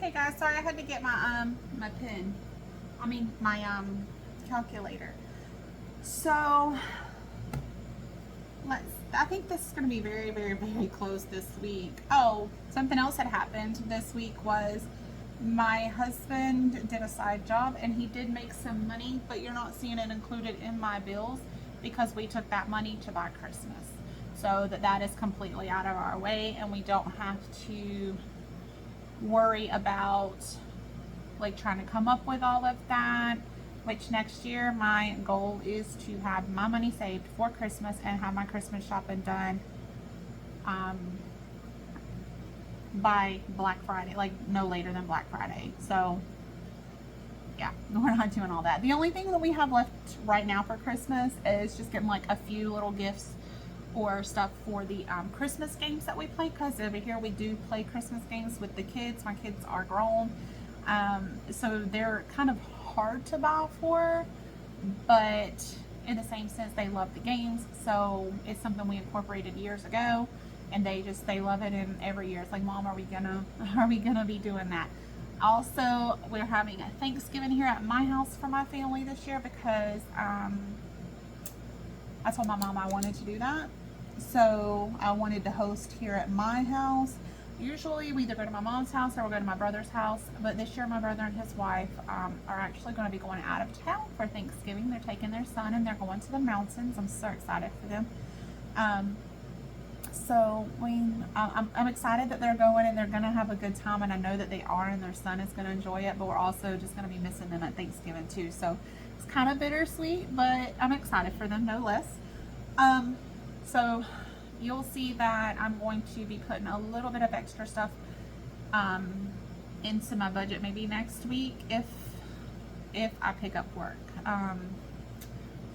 Okay guys, sorry I had to get my pen. I mean my calculator. So I think this is gonna be very, very, very close this week. Oh, something else that happened this week was my husband did a side job and he did make some money, but you're not seeing it included in my bills because we took that money to buy Christmas. So that is completely out of our way and we don't have to worry about like trying to come up with all of that, which next year my goal is to have my money saved for Christmas and have my Christmas shopping done by Black Friday, like no later than Black Friday. So yeah, we're not doing all that. The only thing that we have left right now for Christmas is just getting like a few little gifts or stuff for the Christmas games that we play, because over here we do play Christmas games with the kids. My kids are grown, so they're kind of hard to buy for, but in the same sense they love the games. So it's something we incorporated years ago and they love it, and every year it's like, Mom, are we gonna be doing that? Also, we're having a Thanksgiving here at my house for my family this year because I told my mom I wanted to do that. So I wanted to host here at my house. Usually we either go to my mom's house or we'll go to my brother's house, but this year my brother and his wife are actually going to be going out of town for Thanksgiving. They're taking their son and they're going to the mountains. I'm so excited for them. So I'm excited that they're going and they're going to have a good time, and I know that they are, and their son is going to enjoy it, but we're also just going to be missing them at Thanksgiving too. So it's kind of bittersweet, but I'm excited for them no less. So you'll see that I'm going to be putting a little bit of extra stuff into my budget maybe next week if I pick up work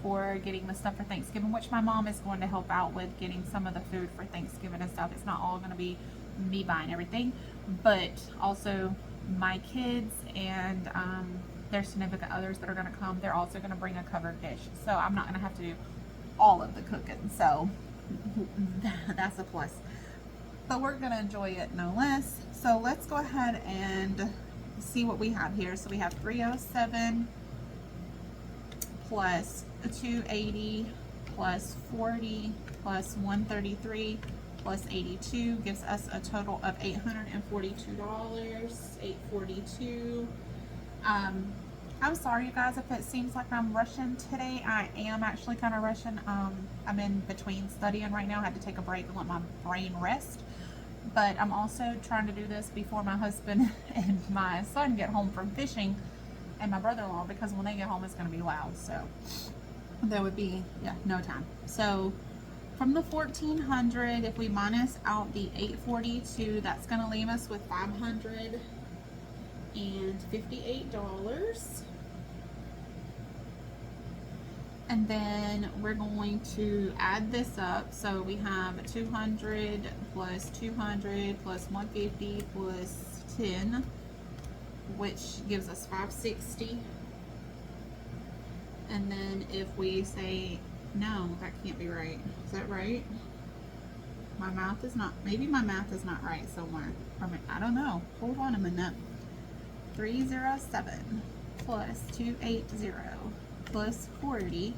for getting the stuff for Thanksgiving, which my mom is going to help out with getting some of the food for Thanksgiving and stuff. It's not all going to be me buying everything, but also my kids and their significant others that are going to come, they're also going to bring a covered dish, so I'm not going to have to do all of the cooking, so that's a plus. But we're gonna enjoy it no less. So let's go ahead and see what we have here. So we have 307 plus 280 plus 40 plus 133 plus 82 gives us a total of $842. 842. I'm sorry you guys if it seems like I'm rushing today. I am actually kind of rushing. I'm in between studying right now. I had to take a break and let my brain rest. But I'm also trying to do this before my husband and my son get home from fishing, and my brother-in-law, because when they get home it's going to be loud. So there would be, yeah, no time. So from the 1400, if we minus out the 842, that's going to leave us with $558. And then we're going to add this up. So we have 200 plus 200 plus 150 plus 10, which gives us 560. And then if we say, no, that can't be right. Is that right? My math is not, maybe my math is not right somewhere. I don't know. Hold on a minute. 307 plus 280 plus 40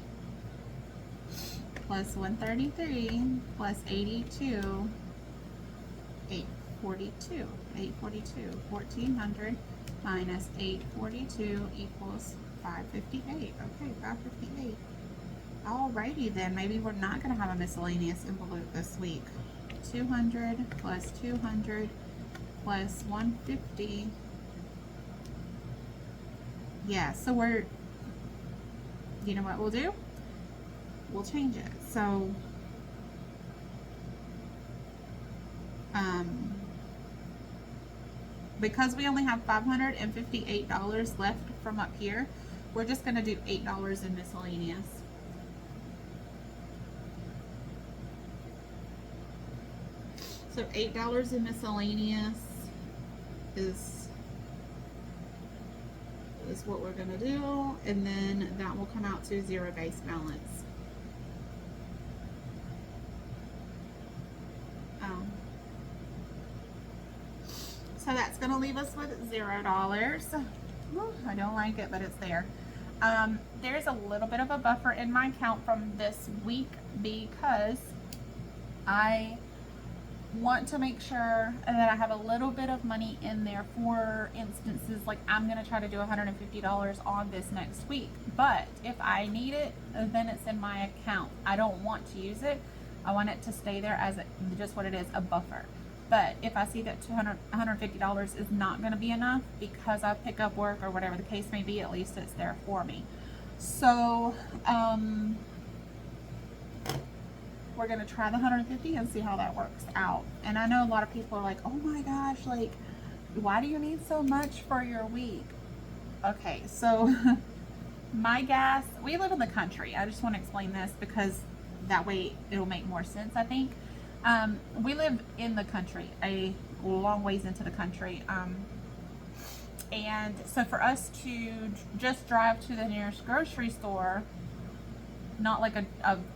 plus 133 plus 82, 842. 1400 minus 842 equals 558. Okay, 558. Alrighty then, maybe we're not going to have a miscellaneous envelope this week. 200 plus 200 plus 150. Yeah, so we're, you know what we'll do? We'll change it. So, because we only have $558 left from up here, we're just going to do $8 in miscellaneous. So $8 in miscellaneous is what we're going to do, and then that will come out to zero base balance. So that's going to leave us with $0. I don't like it, but it's there. There's a little bit of a buffer in my account from this week because I want to make sure that I have a little bit of money in there for instances like I'm going to try to do $150 on this next week. But if I need it, then it's in my account. I don't want to use it. I want it to stay there as just what it is, a buffer. But if I see that $150 is not going to be enough because I pick up work or whatever the case may be, at least it's there for me. So, we're going to try the 150 and see how that works out. And I know a lot of people are like, oh my gosh, like, why do you need so much for your week? Okay, so my gas, we live in the country. I just want to explain this because that way it'll make more sense, I think. We live in the country, a long ways into the country. And so for us to just drive to the nearest grocery store, not like a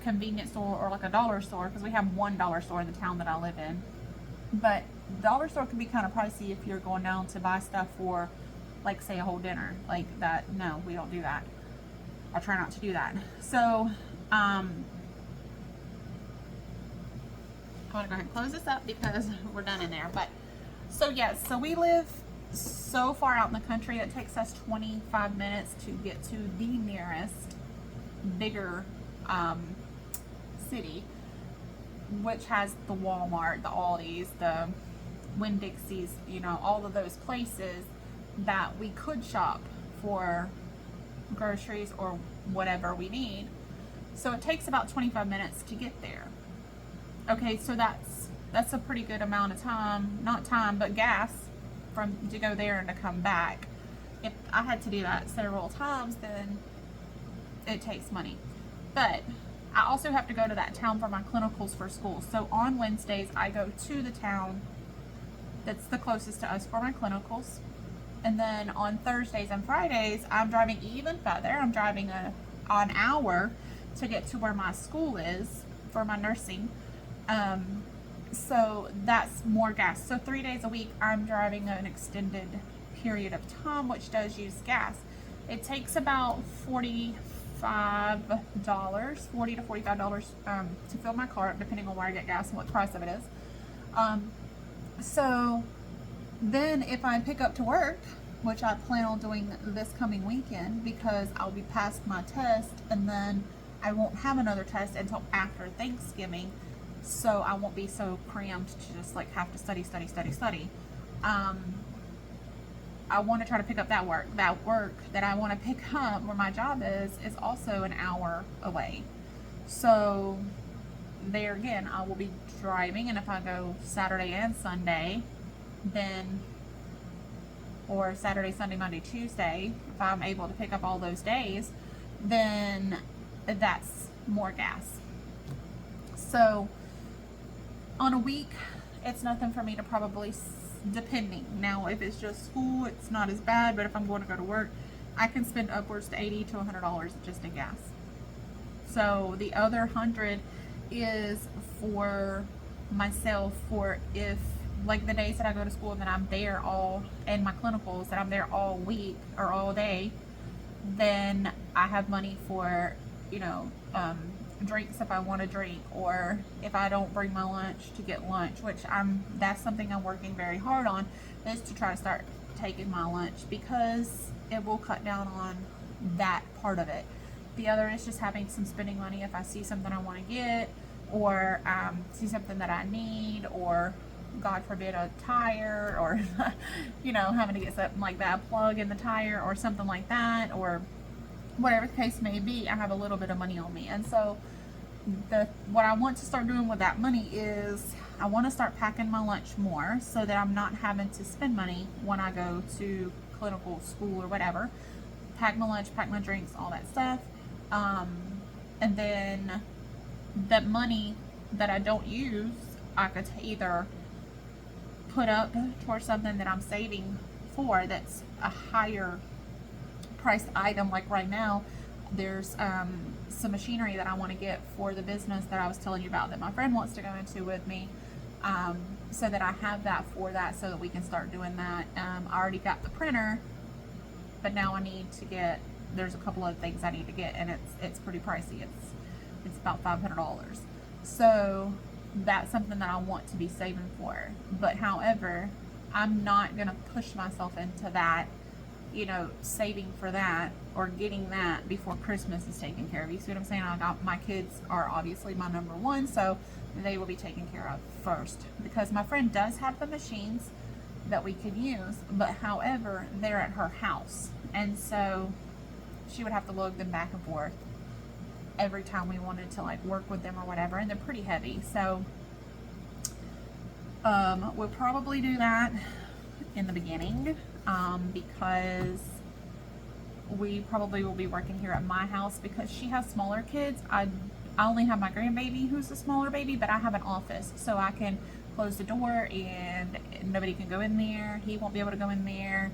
convenience store or like a dollar store, because we have one dollar store in the town that I live in, but dollar store can be kind of pricey if you're going down to buy stuff for, like, say, a whole dinner like that. No, we don't do that. I try not to do that. So I'm gonna go ahead and close this up because we're done in there. But so yes, so we live so far out in the country, it takes us 25 minutes to get to the nearest bigger city, which has the Walmart, the Aldi's, the Winn-Dixie's, you know, all of those places that we could shop for groceries or whatever we need. So it takes about 25 minutes to get there. Okay, so that's a pretty good amount of time, not time, but gas to go there and to come back. If I had to do that several times, then it takes money. But I also have to go to that town for my clinicals for school. So on Wednesdays, I go to the town that's the closest to us for my clinicals. And then on Thursdays and Fridays, I'm driving even further. I'm driving an hour to get to where my school is for my nursing. So that's more gas. So 3 days a week, I'm driving an extended period of time, which does use gas. It takes about $40 to $45 to fill my car, depending on where I get gas and what price of it is. So then if I pick up to work, which I plan on doing this coming weekend because I'll be past my test and then I won't have another test until after Thanksgiving, so I won't be so crammed to just like have to study. I want to try to pick up that work. That work that I want to pick up where my job is also an hour away. So there again, I will be driving, and if I go Saturday and Sunday, then, or Saturday, Sunday, Monday, Tuesday, if I'm able to pick up all those days, then that's more gas. So on a week, it's nothing for me to probably, depending. Now, if it's just school, it's not as bad, but if I'm going to go to work, I can spend upwards to $80 to $100 just in gas. So the other $100 is for myself, for if, like the days that I go to school and that I'm there all, and my clinicals that I'm there all week or all day, then I have money for, you know, drinks if I want to drink, or if I don't bring my lunch, to get lunch, which that's something I'm working very hard on, is to try to start taking my lunch because it will cut down on that part of it. The other is just having some spending money if I see something I want to get, or see something that I need, or God forbid a tire, or you know, having to get something like that, a plug in the tire or something like that, or whatever the case may be. I have a little bit of money on me, and so what I want to start doing with that money is I want to start packing my lunch more so that I'm not having to spend money when I go to clinical school or whatever. Pack my lunch, pack my drinks, all that stuff, and then that money that I don't use, I could either put up towards something that I'm saving for that's a higher priced item. Like right now, there's some machinery that I want to get for the business that I was telling you about that my friend wants to go into with me. so that I have that for that, so that we can start doing that. I already got the printer, but now I need to get, there's a couple of things I need to get, and it's pretty pricey. It's about $500. So that's something that I want to be saving for. But however, I'm not gonna push myself into that, saving for that or getting that before Christmas is taken care of. You see what I'm saying? My kids are obviously my number one, so they will be taken care of first, because my friend does have the machines that we could use, but however, they're at her house, and so she would have to lug them back and forth every time we wanted to like work with them or whatever, and they're pretty heavy. So we'll probably do that in the beginning, because we probably will be working here at my house, because she has smaller kids. I only have my grandbaby who's a smaller baby, but I have an office, so I can close the door and nobody can go in there. He won't be able to go in there.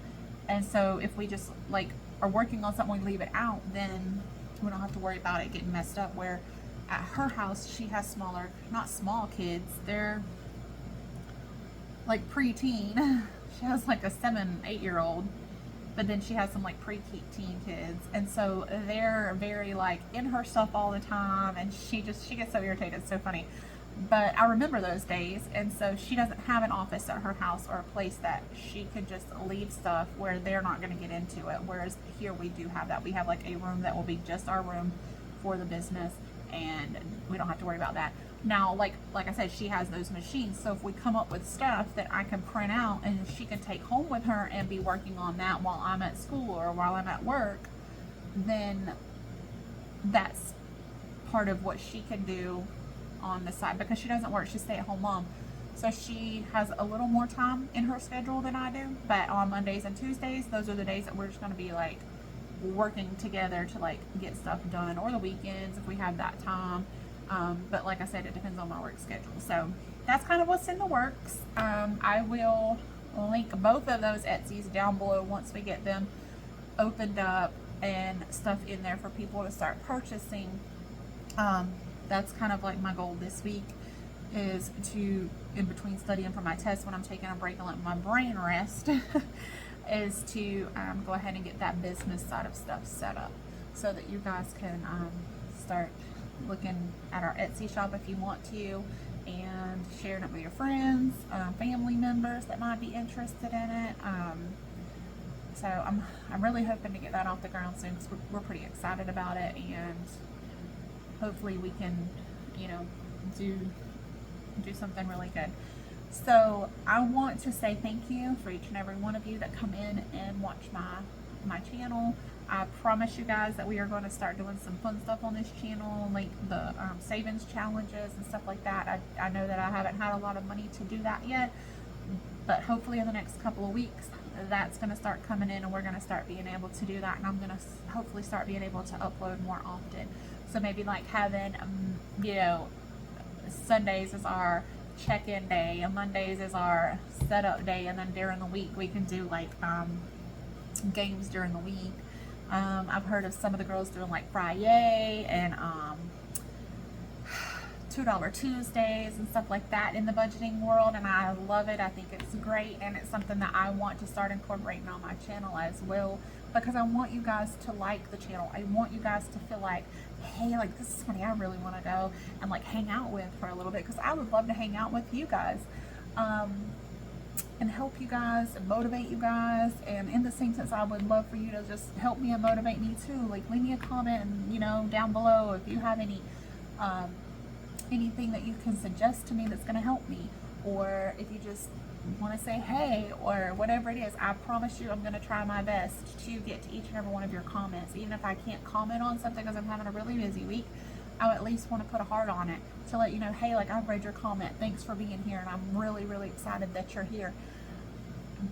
And so if we just like are working on something, we leave it out, then we don't have to worry about it getting messed up. Where at her house, she has smaller, not small kids, they're like preteen. She has like a 7-8-year-old, but then she has some like pre-teen kids, and so they're very like in her stuff all the time, and she gets so irritated. It's so funny. But I remember those days, and so she doesn't have an office at her house or a place that she could just leave stuff where they're not going to get into it. Whereas here we do have that. We have like a room that will be just our room for the business, and we don't have to worry about that. Now, like I said, she has those machines, so if we come up with stuff that I can print out and she can take home with her and be working on that while I'm at school or while I'm at work, then that's part of what she can do on the side, because she doesn't work. She's a stay-at-home mom, so she has a little more time in her schedule than I do. But on Mondays and Tuesdays, those are the days that we're just going to be like working together to like get stuff done, or the weekends if we have that time. But like I said, it depends on my work schedule. So that's kind of what's in the works. I will link both of those Etsy's down below once we get them opened up and stuff in there for people to start purchasing. That's kind of like my goal this week, is to, in between studying for my test when I'm taking a break and letting my brain rest, is to go ahead and get that business side of stuff set up, so that you guys can start looking at our Etsy shop if you want to, and sharing it with your friends, family members that might be interested in it. So I'm really hoping to get that off the ground soon, because we're pretty excited about it, and hopefully we can, do something really good. So I want to say thank you for each and every one of you that come in and watch my channel. I promise you guys that we are going to start doing some fun stuff on this channel, like the savings challenges and stuff like that. I know that I haven't had a lot of money to do that yet, but hopefully in the next couple of weeks that's going to start coming in, and we're going to start being able to do that, and I'm going to hopefully start being able to upload more often. So maybe like having Sundays is our check-in day, and Mondays is our setup day, and then during the week we can do like games during the week. I've heard of some of the girls doing like Friday and $2 Tuesdays and stuff like that in the budgeting world, and I love it. I think it's great, and it's something that I want to start incorporating on my channel as well, because I want you guys to like the channel. I want you guys to feel like, hey, like this is somebody I really want to go and like hang out with for a little bit, because I would love to hang out with you guys and help you guys and motivate you guys. And in the same sense, I would love for you to just help me and motivate me too. Like leave me a comment, and down below if you have any anything that you can suggest to me that's going to help me, or if you just want to say hey or whatever it is. I promise you I'm going to try my best to get to each and every one of your comments. Even if I can't comment on something because I'm having a really busy week, I at least want to put a heart on it to let you know, hey, like I've read your comment, thanks for being here, and I'm really, really excited that you're here.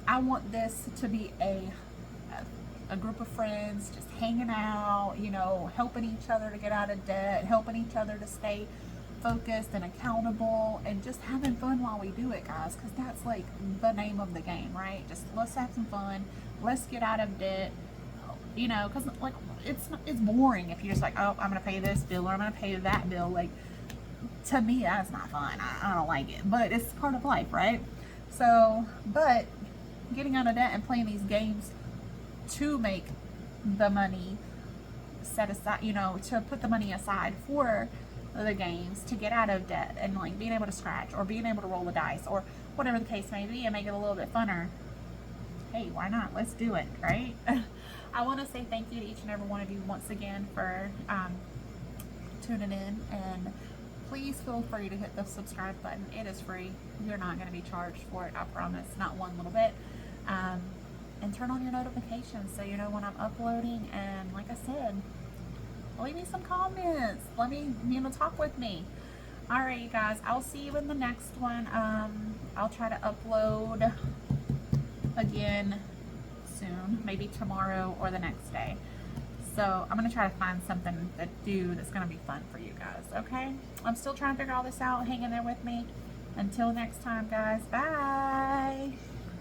I want this to be a group of friends just hanging out, helping each other to get out of debt, helping each other to stay focused and accountable, and just having fun while we do it, guys, because that's like the name of the game, right? Just let's have some fun, let's get out of debt, because like it's boring if you're just like, oh, I'm gonna pay this bill or I'm gonna pay that bill. Like To me, that's not fun. I don't like it, but it's part of life, right? So, but getting out of debt and playing these games to make the money set aside, you know, to put the money aside for the games, to get out of debt, and like being able to scratch or being able to roll the dice or whatever the case may be and make it a little bit funner. Hey, why not? Let's do it, right? I want to say thank you to each and every one of you once again for tuning in, and please feel free to hit the subscribe button. It is free. You're not going to be charged for it, I promise, not one little bit. And turn on your notifications so you know when I'm uploading. And like I said, leave me some comments. Let me, talk with me. All right, you guys, I'll see you in the next one. I'll try to upload again soon, maybe tomorrow or the next day. So I'm going to try to find something to do that's going to be fun for you guys, okay? I'm still trying to figure all this out. Hang in there with me. Until next time, guys. Bye.